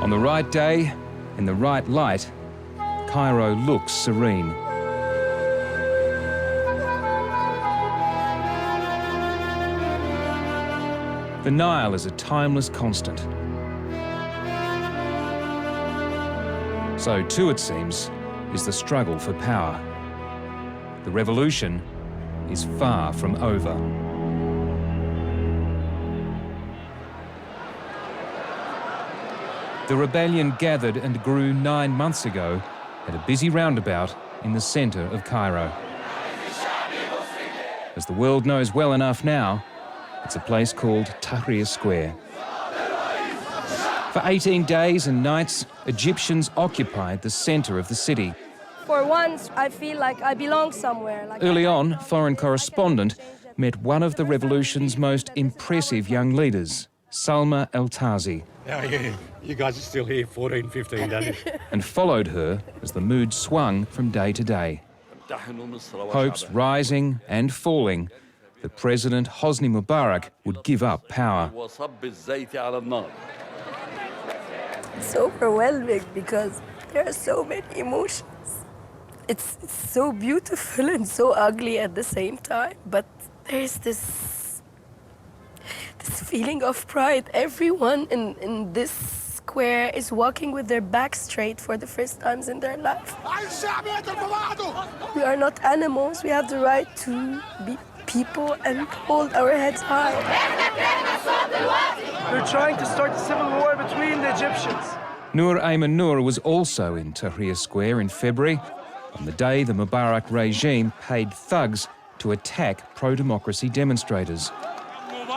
On the right day, in the right light, Cairo looks serene. The Nile is a timeless constant. So too, it seems, is the struggle for power. The revolution is far from over. The rebellion gathered and grew 9 months ago at a busy roundabout in the centre of Cairo. As the world knows well enough now, it's a place called Tahrir Square. For 18 days and nights, Egyptians occupied the centre of the city. For once, I feel like I belong somewhere. Early on, foreign correspondent met one of the revolution's most impressive young leaders, Salma El-Tazi. Yeah, you guys are still here 14, 15 days. And followed her as the mood swung from day to day. Hopes rising and falling that President Hosni Mubarak would give up power. It's overwhelming because there are so many emotions. It's so beautiful and so ugly at the same time, but there's this feeling of pride. Everyone in this square is walking with their back straight for the first times in their life. We are not animals. We have the right to be people and hold our heads high. They're trying to start a civil war between the Egyptians. Noor Ayman Noor was also in Tahrir Square in February, on the day the Mubarak regime paid thugs to attack pro-democracy demonstrators.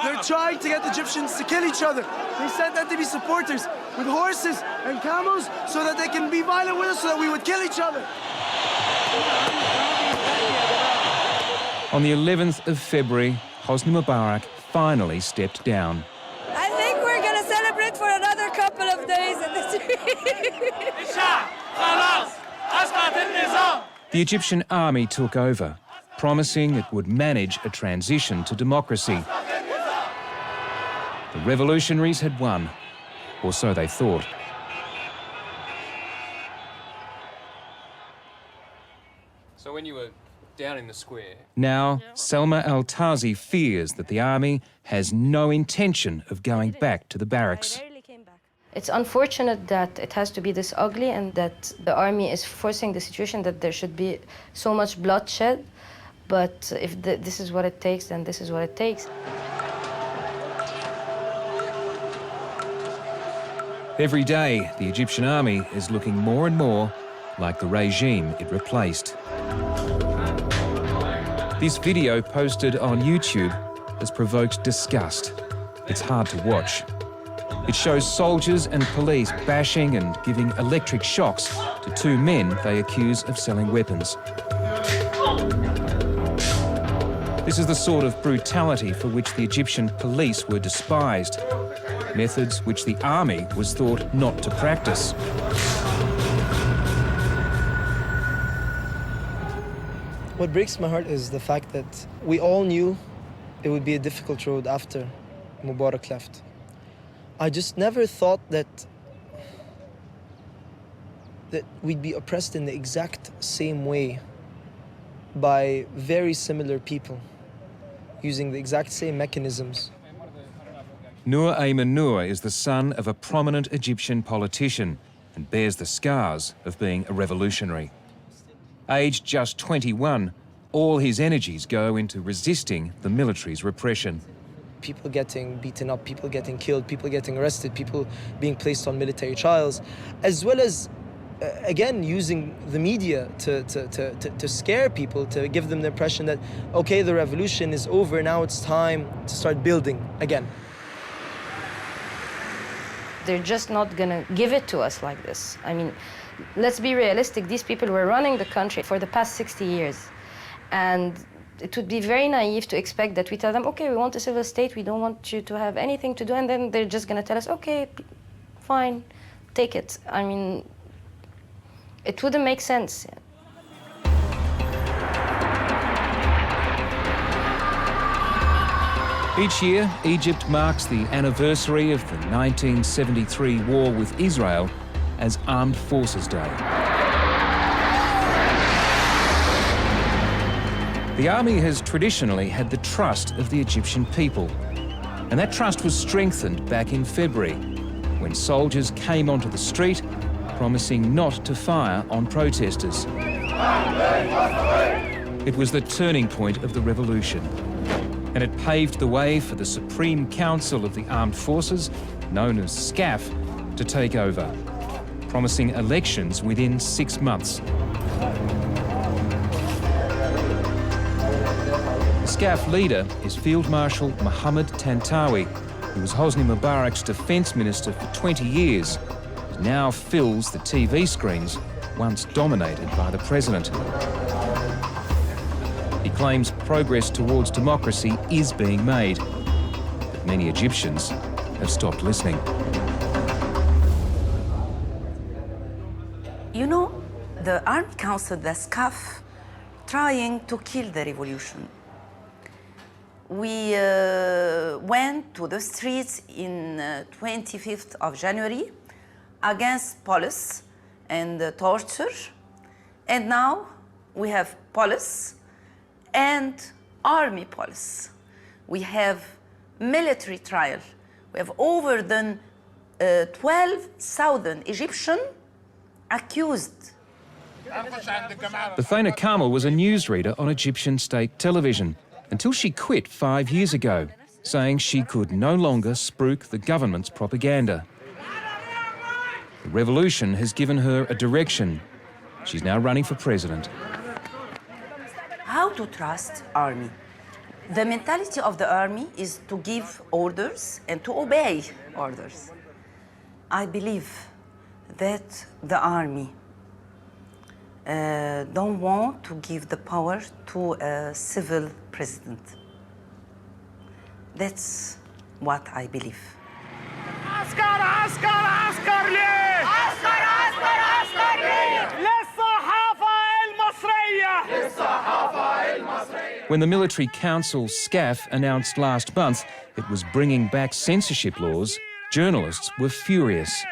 They're trying to get the Egyptians to kill each other. They sent NTB supporters with horses and camels so that they can be violent with us, so that we would kill each other. On the 11th of February, Hosni Mubarak finally stepped down. I think we're going to celebrate for another couple of days in the The Egyptian army took over, promising it would manage a transition to democracy. The revolutionaries had won, or so they thought. So when you were down in the square... Now, Salma El-Tazi fears that the army has no intention of going back to the barracks. It's unfortunate that it has to be this ugly and that the army is forcing the situation that there should be so much bloodshed. But if this is what it takes, then this is what it takes. Every day, the Egyptian army is looking more and more like the regime it replaced. This video posted on YouTube has provoked disgust. It's hard to watch. It shows soldiers and police bashing and giving electric shocks to two men they accuse of selling weapons. This is the sort of brutality for which the Egyptian police were despised, methods which the army was thought not to practice. What breaks my heart is the fact that we all knew it would be a difficult road after Mubarak left. I just never thought that we'd be oppressed in the exact same way by very similar people, using the exact same mechanisms. Noor Ayman Noor is the son of a prominent Egyptian politician and bears the scars of being a revolutionary. Aged just 21, all his energies go into resisting the military's repression. People getting beaten up, people getting killed, people getting arrested, people being placed on military trials, as well as, again, using the media to scare people, to give them the impression that, okay, the revolution is over, now it's time to start building again. They're just not gonna give it to us like this. I mean, let's be realistic. These people were running the country for the past 60 years. And it would be very naive to expect that we tell them, okay, we want a civil state, we don't want you to have anything to do, and then they're just gonna tell us, okay, fine, take it. I mean, it wouldn't make sense. Each year, Egypt marks the anniversary of the 1973 war with Israel as Armed Forces Day. The army has traditionally had the trust of the Egyptian people, and that trust was strengthened back in February when soldiers came onto the street promising not to fire on protesters. It was the turning point of the revolution, and it paved the way for the Supreme Council of the Armed Forces, known as SCAF, to take over, promising elections within 6 months. The SCAF leader is Field Marshal Mohammed Tantawi, who was Hosni Mubarak's defence minister for 20 years, and now fills the TV screens once dominated by the president. He claims progress towards democracy is being made, but many Egyptians have stopped listening. You know, the Armed Council, the SCAF, trying to kill the revolution. We went to the streets in 25th of January against police and torture. And now we have police and army police. We have military trial. We have over than 12,000 Egyptians accused. Bothaina Kamel was a newsreader on Egyptian state television until she quit 5 years ago, saying she could no longer spruik the government's propaganda. The revolution has given her a direction. She's now running for president. How to trust army? The mentality of the army is to give orders and to obey orders. I believe that the army don't want to give the power to a civil president. That's what I believe. When the military council SCAF announced last month it was bringing back censorship laws, journalists were furious.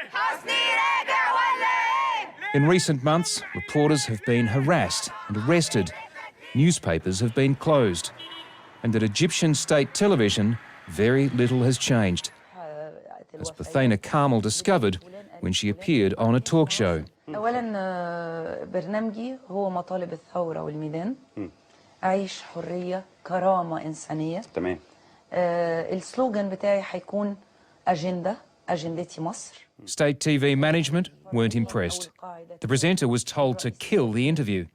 In recent months, reporters have been harassed and arrested. Newspapers have been closed. And at Egyptian state television, very little has changed, as Bothaina Kamel discovered when she appeared on a talk show. أولاً برنامجي هو مطالب الثورة والميدان عيش حرية كرامة إنسانية تمام السلوغان بتاعي حيكون أجندتي مصر. State TV management weren't impressed. The presenter was told to kill the interview.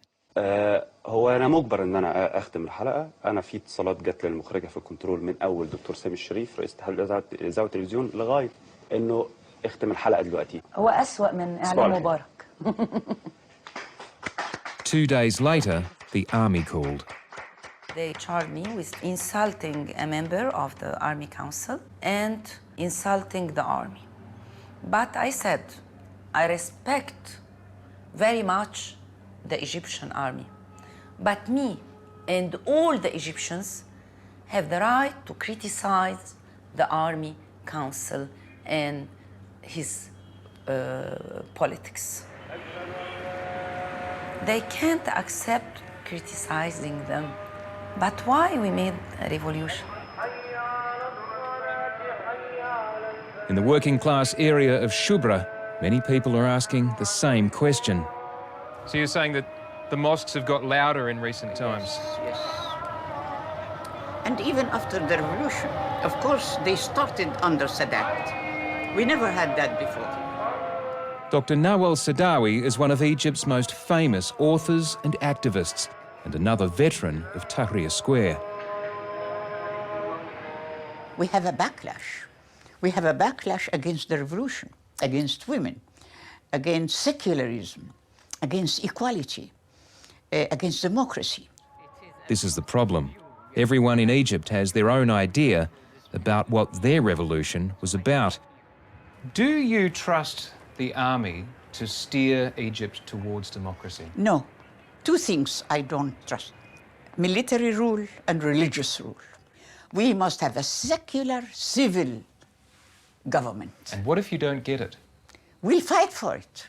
هو أنا مجبر إن أنا أختم الحلقة. أنا في اتصالات جت للمخرجة في الكنترول من أول دكتور سامي الشريف رئيس اتحاد الإذاعة والتلفزيون لغاية إنه اختم الحلقة دلوقتي. هو أسوأ من إعلان مبارك. 2 days later, the army called. They charged me with insulting a member of the Army Council and insulting the army. But I said, I respect very much the Egyptian army. But me and all the Egyptians have the right to criticize the Army Council and his politics. They can't accept criticizing them. But why we made a revolution? In the working class area of Shubra, many people are asking the same question. So you're saying that the mosques have got louder in recent times? Yes. And even after the revolution, of course, they started under Sadat. We never had that before. Dr. Nawal Saadawi is one of Egypt's most famous authors and activists, and another veteran of Tahrir Square. We have a backlash. We have a backlash against the revolution, against women, against secularism, against equality, against democracy. This is the problem. Everyone in Egypt has their own idea about what their revolution was about. Do you trust the army to steer Egypt towards democracy? No. Two things I don't trust: military rule and religious rule. We must have a secular, civil government. And what if you don't get it? We'll fight for it.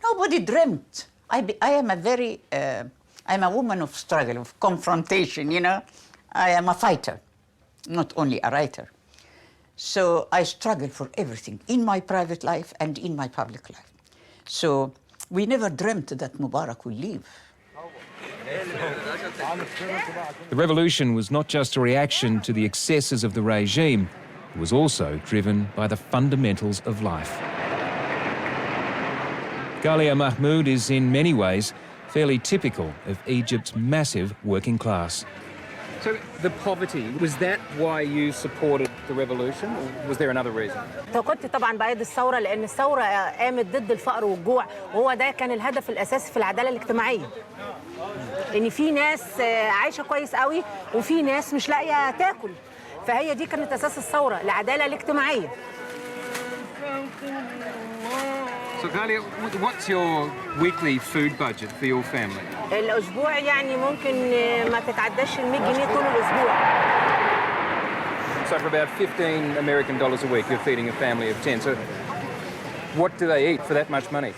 Nobody dreamt. I am I'm a woman of struggle, of confrontation, you know. I am a fighter, not only a writer. So I struggle for everything in my private life and in my public life. So we never dreamt that Mubarak would leave. The revolution was not just a reaction to the excesses of the regime, it was also driven by the fundamentals of life. Ghalia Mahmoud is in many ways fairly typical of Egypt's massive working class. So the poverty, was that why you supported the revolution, or was there another reason? كنت طبعا بأيد الثورة لأن الثورة قامت ضد الفقر والجوع وهو ده كان الهدف الأساسي في العدالة الاجتماعية. إن في ناس عايشة كويس قوي وفي ناس مش لاقية تاكل. فهي دي كانت أساس الثورة العدالة الاجتماعية. So Ghalia, what's your weekly food budget for your family? الأسبوع يعني ممكن ما تتعداش 100 جنيه طول الأسبوع. So for about $15 a week, you're feeding a family of 10. So what do they eat for that much money?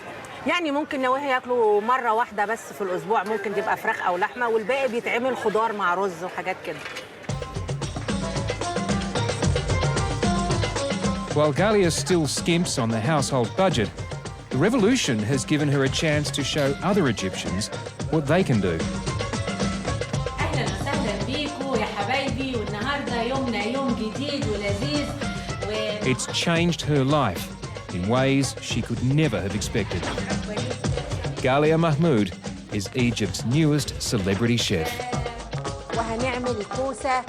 يعني ممكن لو هياكلوا مرة واحدة بس في الأسبوع ممكن تبقى فراخ أو لحمة والباقي بيتعمل خضار مع رز وحاجات كده. While Ghalia still skimps on the household budget, the revolution has given her a chance to show other Egyptians what they can do. أهلاً وسهلاً بيكم يا حبايبي والنهاردة يومنا يوم جديد ولذيذ It's changed her life in ways she could never have expected. Ghalia Mahmoud is Egypt's newest celebrity chef. وهنعمل كوسة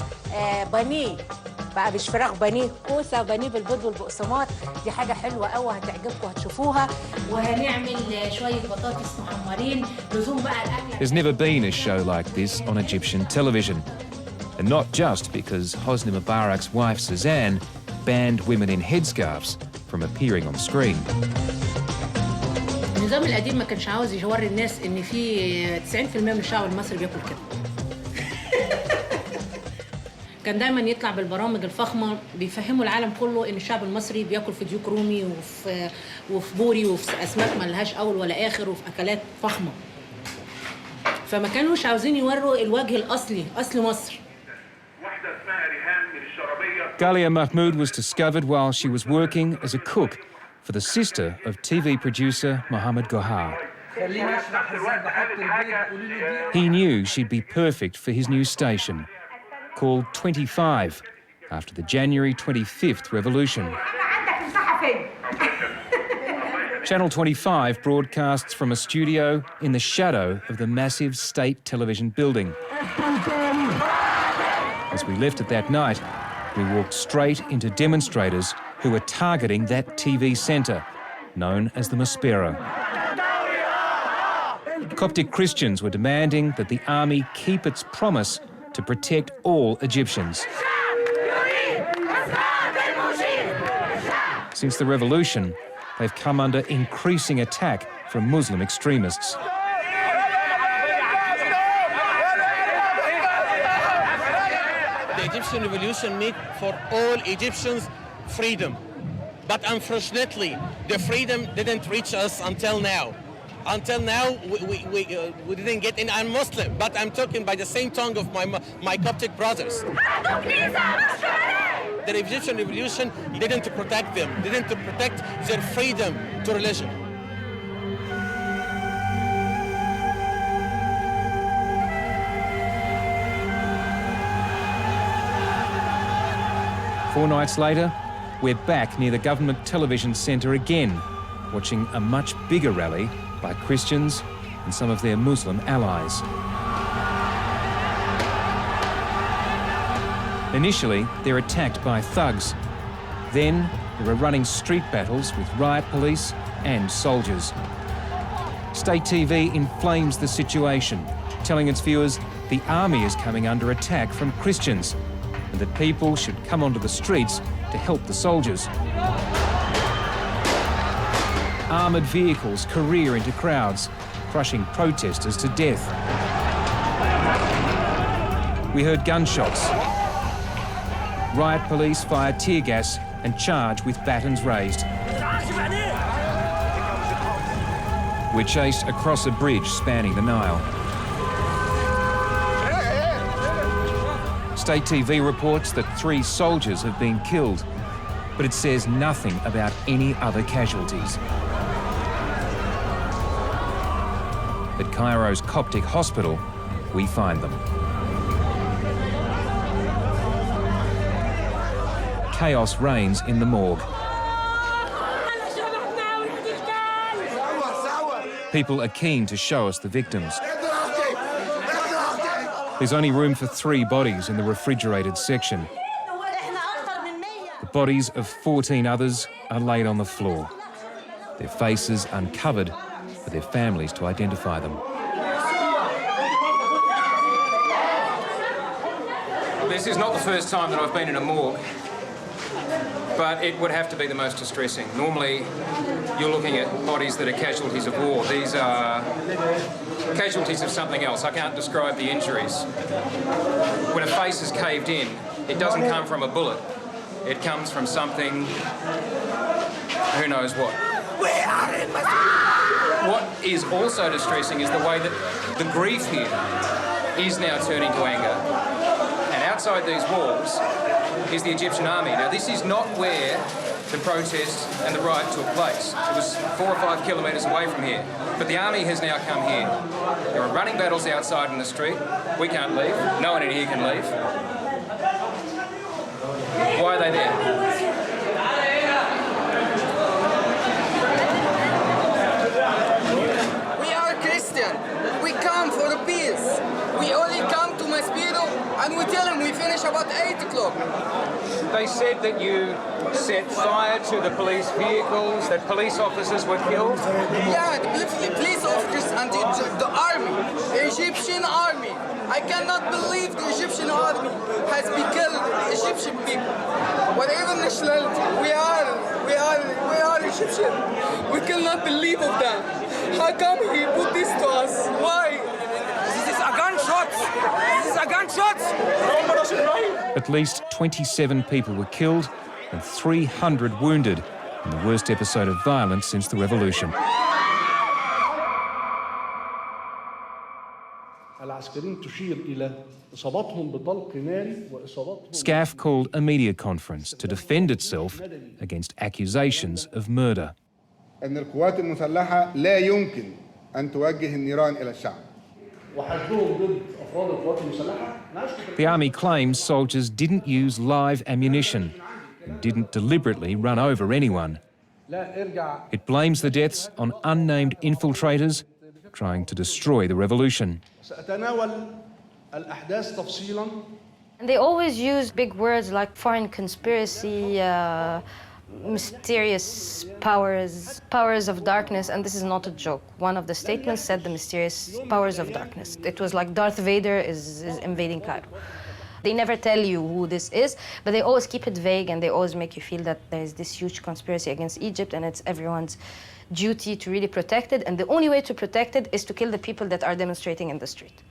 بانيه بقى مش فراخ بانيه كوسة بانيه بالبيض والبقسماط دي حاجة حلوة قوي هتعجبكم هتشوفوها وهنعمل شوية بطاطس محمرين لزوم بقى الأكل. There's never been a show like this on Egyptian television. And not just because Hosni Mubarak's wife Suzanne banned women in headscarves from appearing on screen. النظام القديم ما كانش عاوز يوري الناس إن في 90% من الشعب المصري بياكل كده. كان دايما يطلع بالبرامج الفخمه بيفهموا العالم كله ان الشعب المصري بياكل في ديوك رومي وفي بوري وفي اسماك ما لهاش اول ولا اخر وفي اكلات فخمه. فما كانوش عاوزين يوروا الوجه الاصلي اصل مصر. Ghalia Mahmoud was discovered while she was working as a cook for the sister of TV producer Mohammed Gohar. He knew she'd be perfect for his new station, called 25, after the January 25th revolution. Channel 25 broadcasts from a studio in the shadow of the massive state television building. As we left it that night, we walked straight into demonstrators who were targeting that TV centre, known as the Maspero. Coptic Christians were demanding that the army keep its promise to protect all Egyptians. Since the revolution, they've come under increasing attack from Muslim extremists. The Egyptian revolution meant for all Egyptians freedom. But unfortunately, the freedom didn't reach us until now. Until now, we didn't get in. I'm Muslim, but I'm talking by the same tongue of my Coptic brothers. The Egyptian revolution didn't protect them, didn't protect their freedom to religion. Four nights later, we're back near the government television centre again, watching a much bigger rally by Christians and some of their Muslim allies. Initially, they're attacked by thugs. Then, there are running street battles with riot police and soldiers. State TV inflames the situation, telling its viewers the army is coming under attack from Christians and that people should come onto the streets to help the soldiers. Armoured vehicles career into crowds, crushing protesters to death. We heard gunshots. riot police fire tear gas and charge with batons raised. We're chased across a bridge spanning the Nile. State TV reports that 3 soldiers have been killed, but it says nothing about any other casualties. At Cairo's Coptic hospital, we find them. Chaos reigns in the morgue. People are keen to show us the victims. There's only room for 3 bodies in the refrigerated section. The bodies of 14 others are laid on the floor, their faces uncovered for their families to identify them. This is not the first time that I've been in a morgue, but it would have to be the most distressing. Normally, you're looking at bodies that are casualties of war. These are casualties of something else. I can't describe the injuries. When a face is caved in, it doesn't come from a bullet. It comes from something, who knows what. What is also distressing is the way that the grief here is now turning to anger. And outside these walls is the Egyptian army. Now, this is not where the protest and the riot took place. It was 4 or 5 kilometres away from here. But the army has now come here. There are running battles outside in the street. We can't leave. No one in here can leave. Why are they there? We are Christian. We come for the peace. We only come to Maspiro and we tell him we finish about 8 o'clock. They said that you set fire to the police vehicles, that police officers were killed? Yeah, the police officers and the army, the Egyptian army. I cannot believe the Egyptian army has been killed Egyptian people. Whatever nationality, we are Egyptian. We cannot believe of that. How come he put this to us? Why? This is a gunshot. This is a gunshot. At least 27 people were killed and 300 wounded in the worst episode of violence since the revolution. SCAF called a media conference to defend itself against accusations of murder. أن القوات المسلحة لا يمكن أن توجه النيران إلى الشعب. The army claims soldiers didn't use live ammunition and didn't deliberately run over anyone. It blames the deaths on unnamed infiltrators trying to destroy the revolution. And they always use big words like foreign conspiracy, mysterious powers of darkness, and this is not a joke. One of the statements said the mysterious powers of darkness. It was like Darth Vader is invading Cairo. They never tell you who this is, but they always keep it vague and they always make you feel that there's this huge conspiracy against Egypt and it's everyone's duty to really protect it, and the only way to protect it is to kill the people that are demonstrating in the street.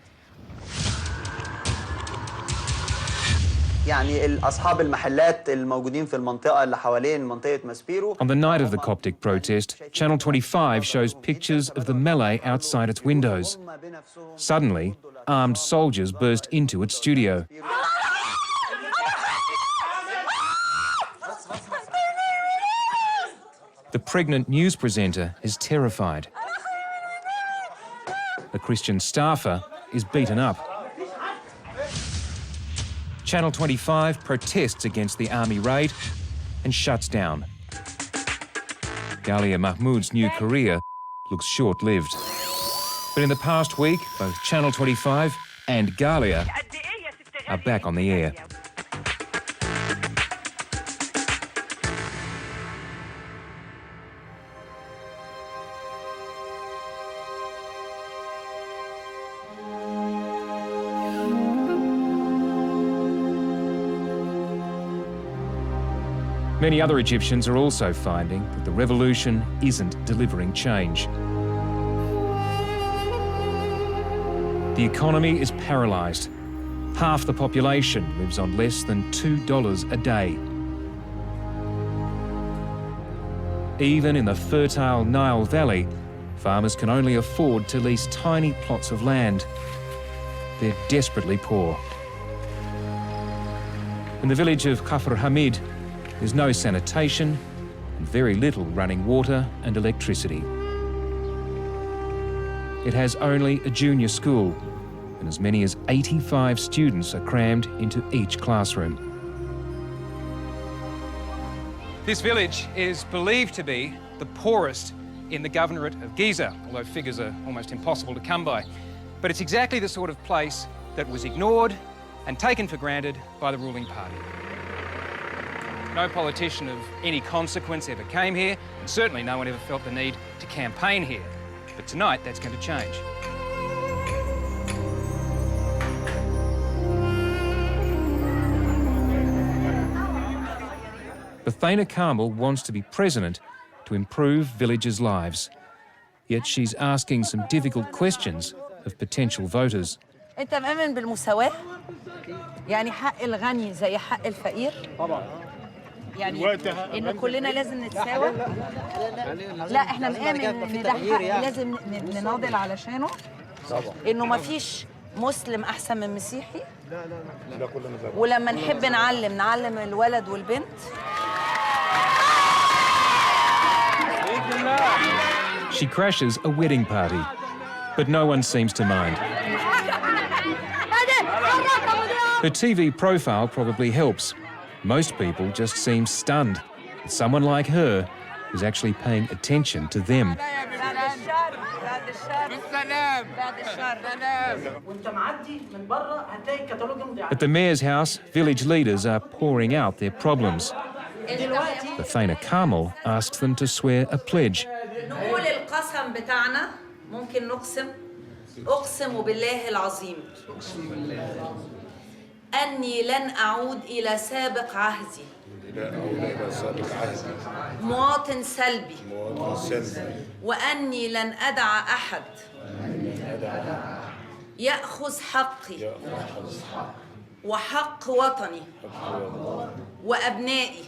يعني أصحاب المحلات الموجودين في المنطقة اللي حوالين منطقة ماسبيرو. On the night of the Coptic protest, Channel 25 shows pictures of the melee outside its windows. Suddenly, armed soldiers burst into its studio. The pregnant news presenter is terrified. The Christian staffer is beaten up. Channel 25 protests against the army raid and shuts down. Ghalia Mahmoud's new career looks short-lived. But in the past week, both Channel 25 and Ghalia are back on the air. Many other Egyptians are also finding that the revolution isn't delivering change. The economy is paralysed. Half the population lives on less than $2 a day. Even in the fertile Nile Valley, farmers can only afford to lease tiny plots of land. They're desperately poor. In the village of Kafr Hamid, there's no sanitation and very little running water and electricity. It has only a junior school, and as many as 85 students are crammed into each classroom. This village is believed to be the poorest in the governorate of Giza, although figures are almost impossible to come by. But it's exactly the sort of place that was ignored and taken for granted by the ruling party. No politician of any consequence ever came here, and certainly no one ever felt the need to campaign here. But tonight, that's going to change. Bothaina Kamel wants to be president to improve villagers' lives. Yet she's asking some difficult questions of potential voters. أنت مؤمن بالمساواة؟ يعني حق الغني زي حق الفقير؟ طبعا. يعني إنه كلنا لازم نتساوى؟ لا إحنا نؤمن إن ده حق لازم نناضل علشانه؟ طبعا. إنه ما فيش مسلم أحسن من مسيحي؟ لا كلنا زي بعض. ولما نحب نعلم الولد والبنت؟ She crashes a wedding party, but no one seems to mind. Her TV profile probably helps. Most people just seem stunned that someone like her is actually paying attention to them. At the mayor's house, village leaders are pouring out their problems. Bothaina Kamel asks them to swear a pledge. نقول القسم بتاعنا ممكن نقسم أقسم بالله العظيم أني لن أعود إلى سابق عهدي مواطن سلبي وأني لن أدع أحد يأخذ حقي وحق وطني وأبنائي.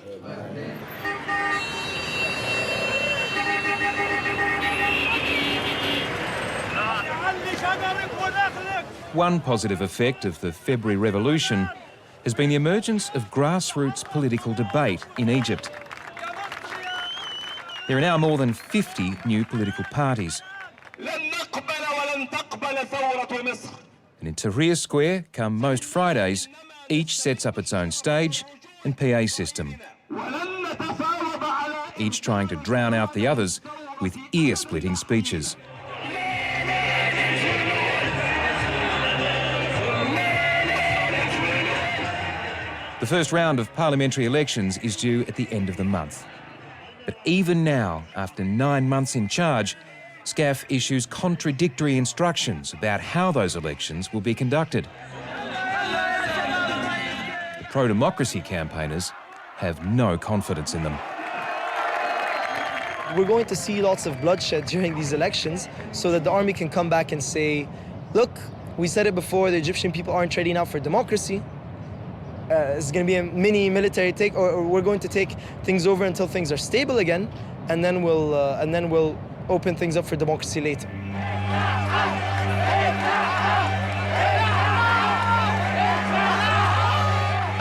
One positive effect of the February Revolution has been the emergence of grassroots political debate in Egypt. There are now more than 50 new political parties. And in Tahrir Square, come most Fridays, each sets up its own stage and PA system, each trying to drown out the others with ear-splitting speeches. The first round of parliamentary elections is due at the end of the month. But even now, after 9 months in charge, SCAF issues contradictory instructions about how those elections will be conducted. The pro-democracy campaigners have no confidence in them. We're going to see lots of bloodshed during these elections so that the army can come back and say, look, we said it before, the Egyptian people aren't trading out for democracy. It's going to be a mini military take, or we're going to take things over until things are stable again, and then we'll open things up for democracy later.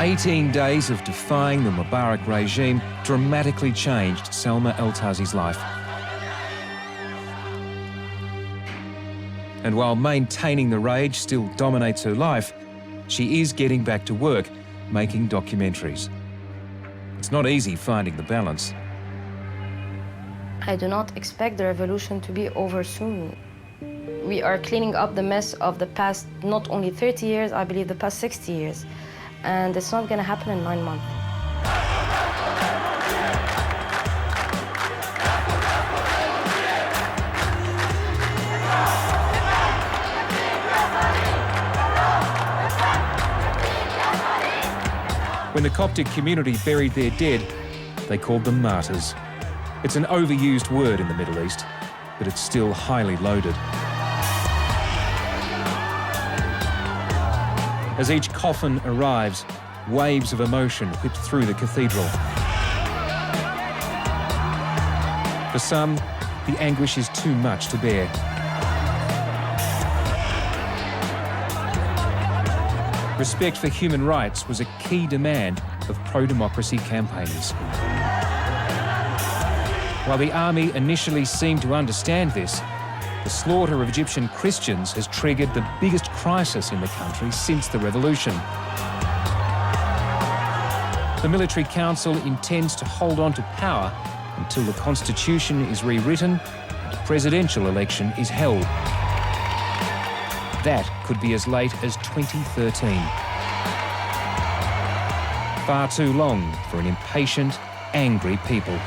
18 days of defying the Mubarak regime dramatically changed Salma El-Tazi's life. And while maintaining the rage still dominates her life, she is getting back to work, making documentaries. It's not easy finding the balance. I do not expect the revolution to be over soon. We are cleaning up the mess of the past, not only 30 years, I believe the past 60 years. And it's not going to happen in 9 months. When the Coptic community buried their dead, they called them martyrs. It's an overused word in the Middle East, but it's still highly loaded. As each coffin arrives, waves of emotion whip through the cathedral. For some, the anguish is too much to bear. Respect for human rights was a key demand of pro-democracy campaigners. While the army initially seemed to understand this, the slaughter of Egyptian Christians has triggered the biggest crisis in the country since the revolution. The military council intends to hold on to power until the constitution is rewritten and a presidential election is held. That could be as late as 2013. Far too long for an impatient, angry people.